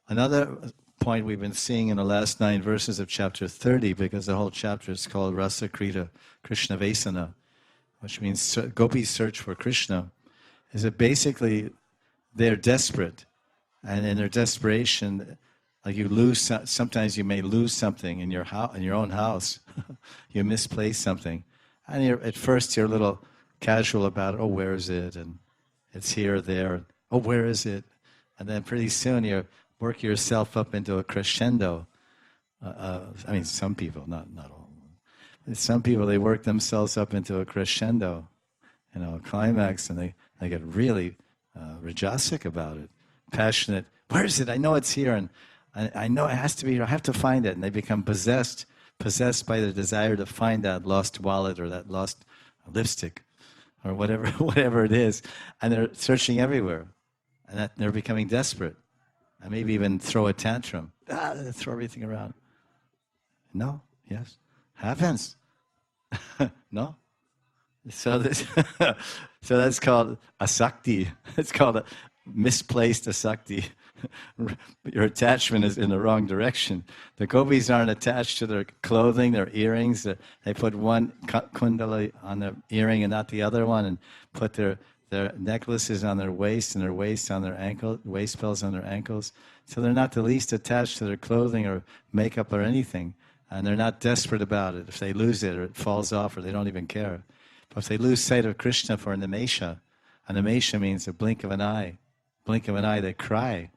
Another point we've been seeing in the last 9 verses of chapter 30, because the whole chapter is called Rasa Krita Krishna Vesana, which means gopis search for Krishna, is that basically they're desperate. And in their desperation, like you lose, sometimes you may lose something in your house, in your own house. You misplace something, and at first you're a little casual about it. Oh, where is it? And it's here, there. Oh, where is it? And then pretty soon you work yourself up into a crescendo. I mean, some people, not all. Some people, they work themselves up into a crescendo, a climax, and they get really rajasic about it, passionate. Where is it? I know it's here, and I know it has to be here. I have to find it. And they become possessed by the desire to find that lost wallet or that lost lipstick or whatever it is. And they're searching everywhere. And they're becoming desperate. And maybe even throw a tantrum. Throw everything around. No? Yes? Happens. No? So that's called asakti. It's called a misplaced asakti. Your attachment is in the wrong direction. The gopis aren't attached to their clothing, their earrings. They put one kundali on their earring and not the other one, and put their necklaces on their waist and their waist on their ankle, waist belts on their ankles. So they're not the least attached to their clothing or makeup or anything. And they're not desperate about it. If they lose it or it falls off or they don't even care. But if they lose sight of Krishna for an animesha means a blink of an eye. Blink of an eye, they cry.